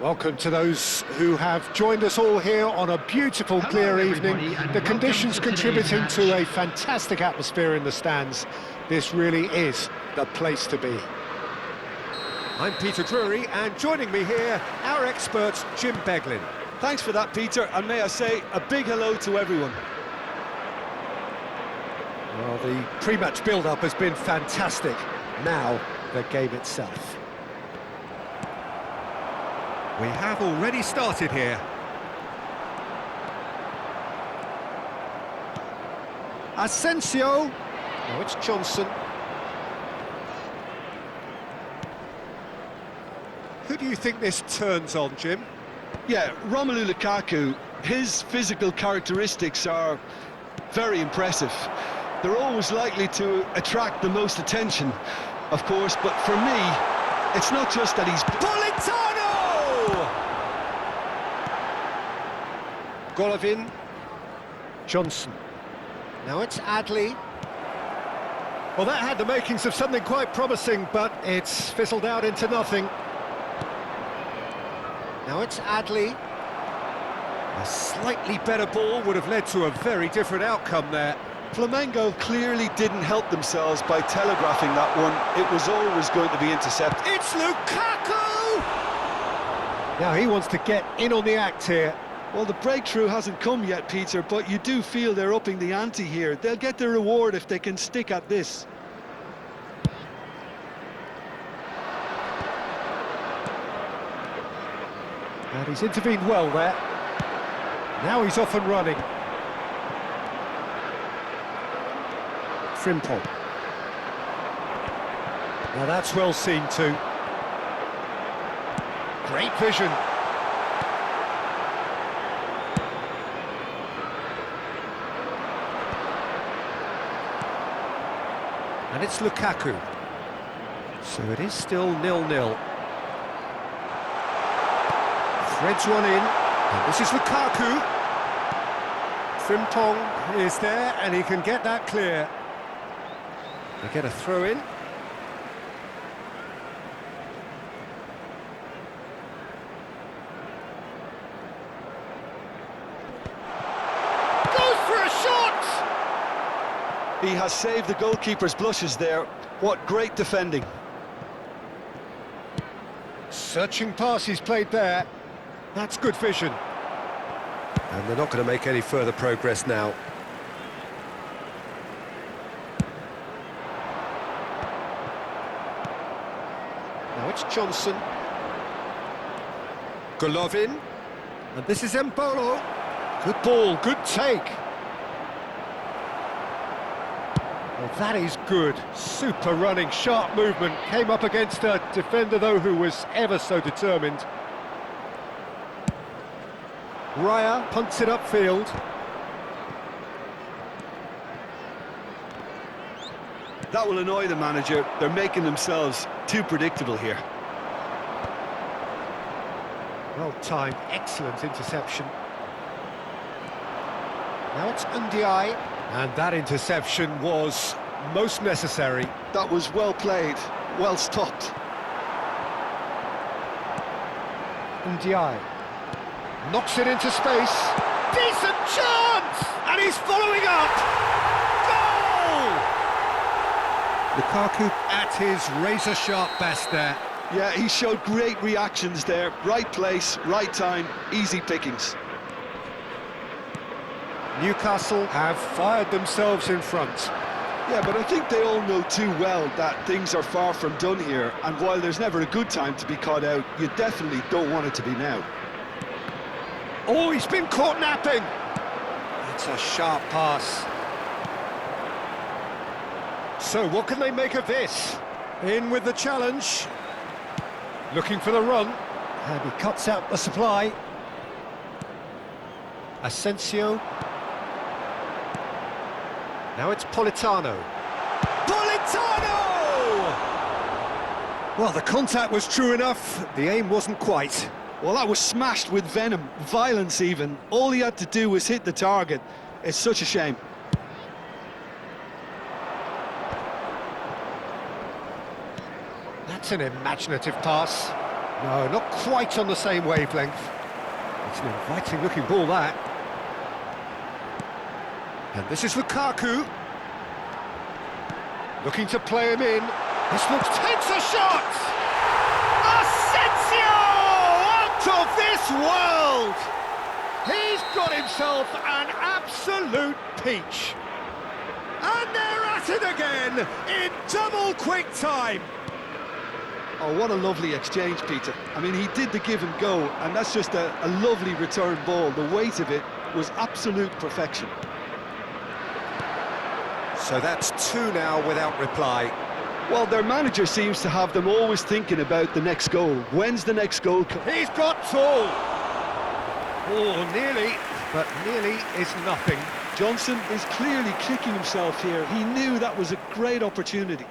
Welcome to those who have joined us all here on a beautiful, clear evening. The conditions contributing to a fantastic atmosphere in the stands. This really is the place to be. I'm Peter Drury, and joining me here, our expert, Jim Beglin. Thanks for that, Peter, and may I say a big hello to everyone. Well, the pre-match build-up has been fantastic. Now, the game itself. We have already started here. Asensio. Now it's Johnson. Who do you think this turns on, Jim? Yeah, Romelu Lukaku, his physical characteristics are very impressive. They're always likely to attract the most attention, of course, but for me, it's not just that he's... Politano! Golovin. Johnson. Now it's Adley. Well, that had the makings of something quite promising, but it's fizzled out into nothing. Now it's Adley. A slightly better ball would have led to a very different outcome there. Flamengo clearly didn't help themselves by telegraphing that one. It was always going to be intercepted. It's Lukaku! Now he wants to get in on the act here. Well, the breakthrough hasn't come yet, Peter, but you do feel they're upping the ante here. They'll get their reward if they can stick at this. And he's intervened well there. Now he's off and running. Frimpong. Now that's well seen too. Great vision. And it's Lukaku. So it is still 0-0. Threads one in, and this is Lukaku. Frimpong is there, and he can get that clear. They get a throw in. Goes for a shot! He has saved the goalkeeper's blushes there. What great defending. Searching pass he's played there. That's good vision. And they're not going to make any further progress now. Now it's Johnson. Golovin. And this is Embolo. Good ball, good take. Well, that is good. Super running, sharp movement. Came up against a defender, though, who was ever so determined. Raya punts it upfield. That will annoy the manager. They're making themselves too predictable here. Well timed, excellent interception. Now it's Ndiaye. And that interception was most necessary. That was well played, well stopped. Ndiaye knocks it into space. Decent chance! And he's following up! Goal! Lukaku at his razor-sharp best there. Yeah, he showed great reactions there. Right place, right time, easy pickings. Newcastle have fired themselves in front. Yeah, but I think they all know too well that things are far from done here, and while there's never a good time to be caught out, you definitely don't want it to be now. Oh, he's been caught napping! That's a sharp pass. So, what can they make of this? In with the challenge. Looking for the run. And he cuts out the supply. Asensio. Now it's Politano. Politano! Well, the contact was true enough. The aim wasn't quite. Well, that was smashed with venom, violence even. All he had to do was hit the target. It's such a shame. That's an imaginative pass. No, not quite on the same wavelength. It's an inviting looking ball, that. And this is Lukaku. Looking to play him in. This looks tense, a shot! Asensio! Out of this world! He's got himself an absolute peach. And they're at it again in double quick time. Oh, what a lovely exchange, Peter. I mean, he did the give and go, and that's just a lovely return ball. The weight of it was absolute perfection. So that's two now without reply. Well, their manager seems to have them always thinking about the next goal. When's the next goal? He's got tall. Oh, nearly, but nearly is nothing. Johnson is clearly kicking himself here. He knew that was a great opportunity.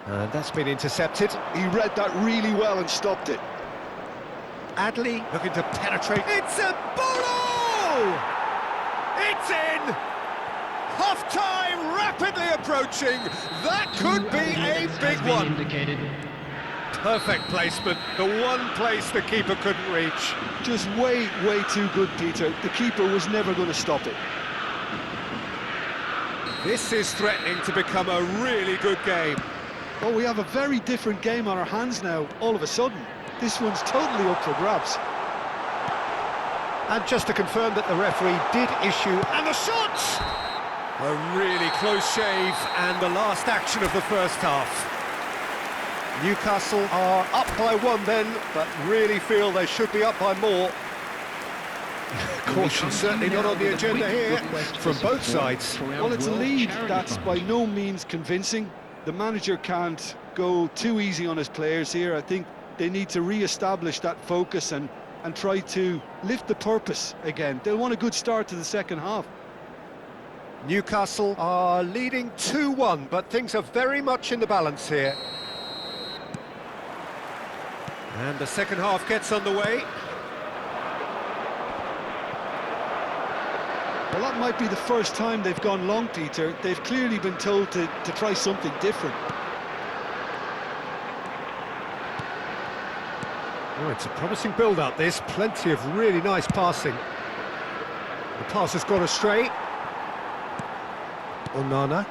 And that's been intercepted. He read that really well and stopped it. Adley looking to penetrate. It's a ball! It's in! Half-time rapidly approaching. That could be a big one. Perfect placement. The one place the keeper couldn't reach. Just way too good, Peter. The keeper was never going to stop it. This is threatening to become a really good game. Oh, we have a very different game on our hands now, all of a sudden. This one's totally up for grabs. And just to confirm that the referee did issue... And the shot! A really close shave, and the last action of the first half. Newcastle are up by one then, but really feel they should be up by more. Caution certainly not on the agenda here, from both sides. Well, it's a lead that's by no means convincing. The manager can't go too easy on his players here. I think they need to re-establish that focus and try to lift the purpose again. They'll want a good start to the second half. Newcastle are leading 2-1, but things are very much in the balance here. And the second half gets underway. Well, that might be the first time they've gone long, Peter. They've clearly been told to try something different. Oh, it's a promising build-up, this. Plenty of really nice passing. The pass has gone astray. Onana.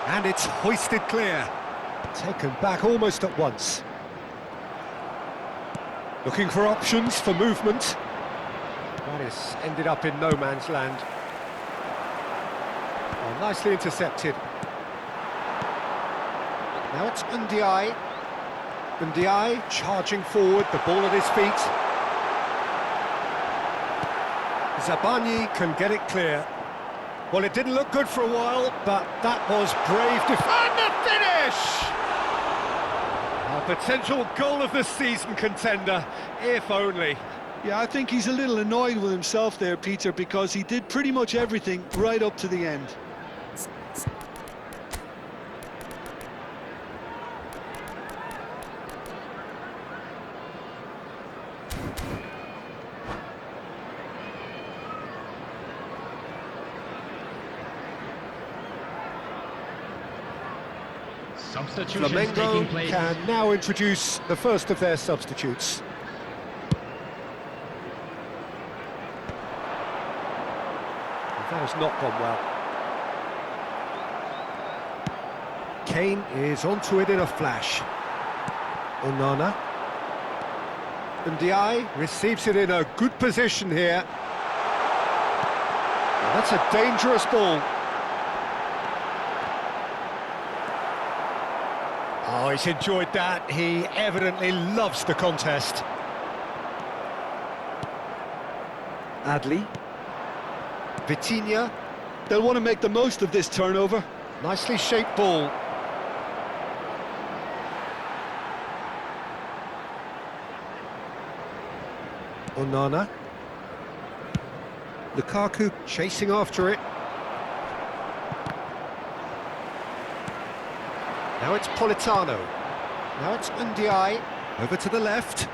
And it's hoisted clear. Taken back almost at once. Looking for options for movement. That is ended up in no man's land. Oh, nicely intercepted. Now it's Ndiaye. Ndiaye charging forward, the ball at his feet. Zabani can get it clear. Well, it didn't look good for a while, but that was brave defense. And the finish! A potential goal of the season contender, if only. Yeah, I think he's a little annoyed with himself there, Peter, because he did pretty much everything right up to the end. Flamengo can now introduce the first of their substitutes. That has not gone well. Kane is onto it in a flash. Onana. Ndiaye receives it in a good position here. And that's a dangerous ball. Oh, he's enjoyed that. He evidently loves the contest. Adley. Vitinha. They'll want to make the most of this turnover. Nicely shaped ball. Onana. Lukaku chasing after it. Now it's Politano. Now it's Ndiaye. Over to the left.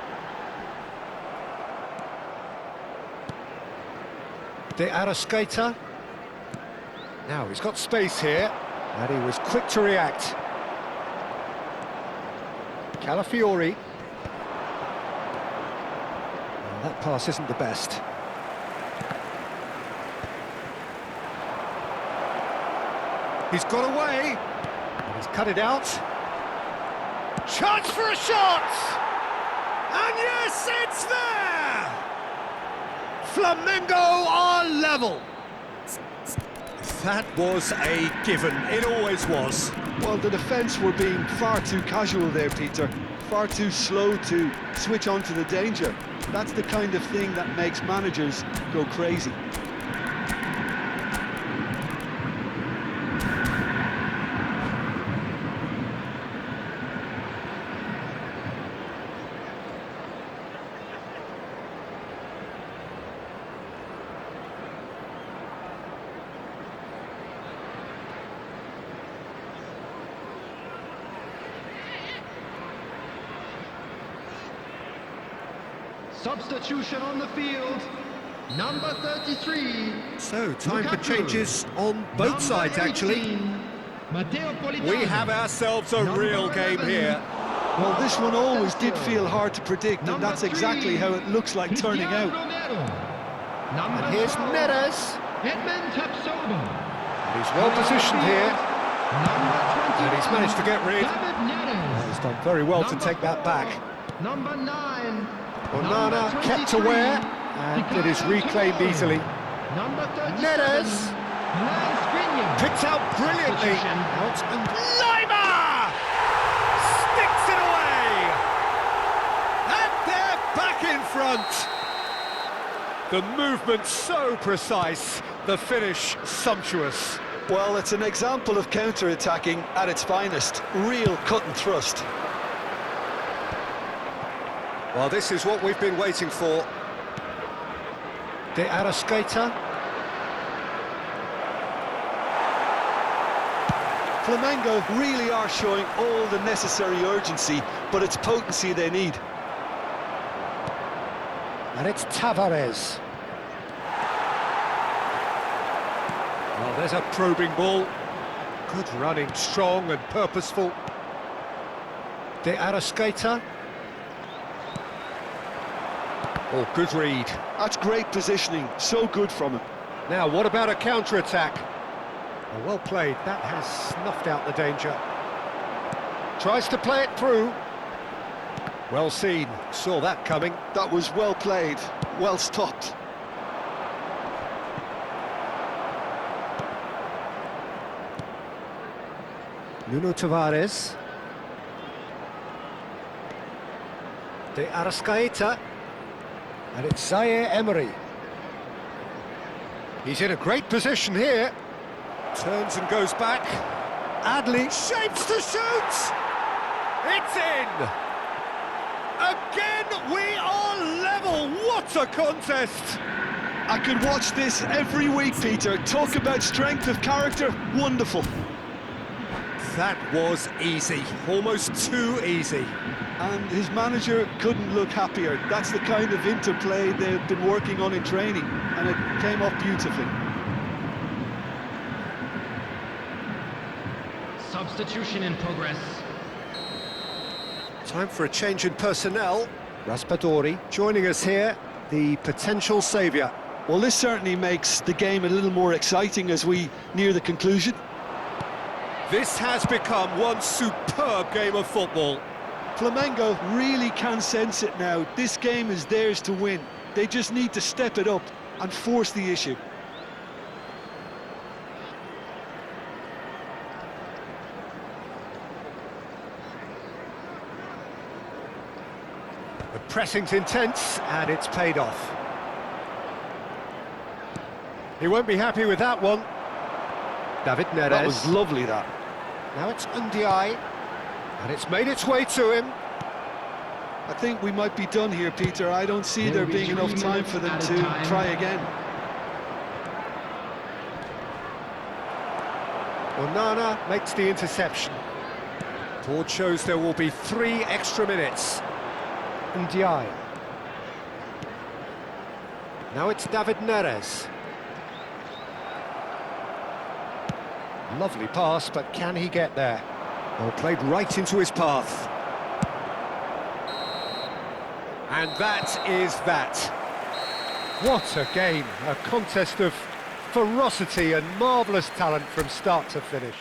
De Arrascaeta. Now he's got space here, and he was quick to react. Calafiori. Well, that pass isn't the best. He's got away. He's cut it out. Chance for a shot! And yes, it's there! Flamengo are level. That was a given. It always was. Well, the defence were being far too casual there, Peter. Far too slow to switch on to the danger. That's the kind of thing that makes managers go crazy. Substitution on the field, number 33. So, time for changes on both sides, actually. We have ourselves a real game here. Well, this one always did feel hard to predict, and that's exactly how it looks like turning out. And here's Neres. He's well positioned here. And he's managed to get rid. He's done very well to take that back. Number 9. Onana kept aware, and it is reclaimed easily. Neres picked out brilliantly. Out and Lima sticks it away, and they're back in front. The movement so precise, the finish sumptuous. Well, it's an example of counter-attacking at its finest. Real cut and thrust. Well, this is what we've been waiting for. De Arrascaeta. Flamengo really are showing all the necessary urgency, but it's potency they need. And it's Tavares. Well, there's a probing ball. Good running, strong and purposeful. De Arrascaeta. Oh, good read. That's great positioning, so good from him. Now, what about a counter-attack? Oh, well played, that has snuffed out the danger. Tries to play it through. Well seen, saw that coming. That was well played, well stopped. Nuno Tavares. De Arrascaeta. And it's Zaire Emery. He's in a great position here. Turns and goes back. Adli shapes to shoot! It's in! Again, we are level! What a contest! I could watch this every week, Peter. Talk about strength of character, wonderful. That was easy, almost too easy. And his manager couldn't look happier. That's the kind of interplay they've been working on in training, and it came off beautifully. Substitution in progress. Time for a change in personnel. Raspadori joining us here, the potential saviour. Well, this certainly makes the game a little more exciting as we near the conclusion. This has become one superb game of football. Flamengo really can sense it now. This game is theirs to win. They just need to step it up and force the issue. The pressing's intense, and it's paid off. He won't be happy with that one. David Neres. That was lovely, that. Now it's Ndiaye, and it's made its way to him. I think we might be done here, Peter. I don't see there being enough time for them to try again. Onana makes the interception. Board shows there will be 3 extra minutes. Ndiaye. Now it's David Neres. Lovely pass, but can he get there? Well, played right into his path. And that is that. What a game, a contest of ferocity and marvellous talent from start to finish.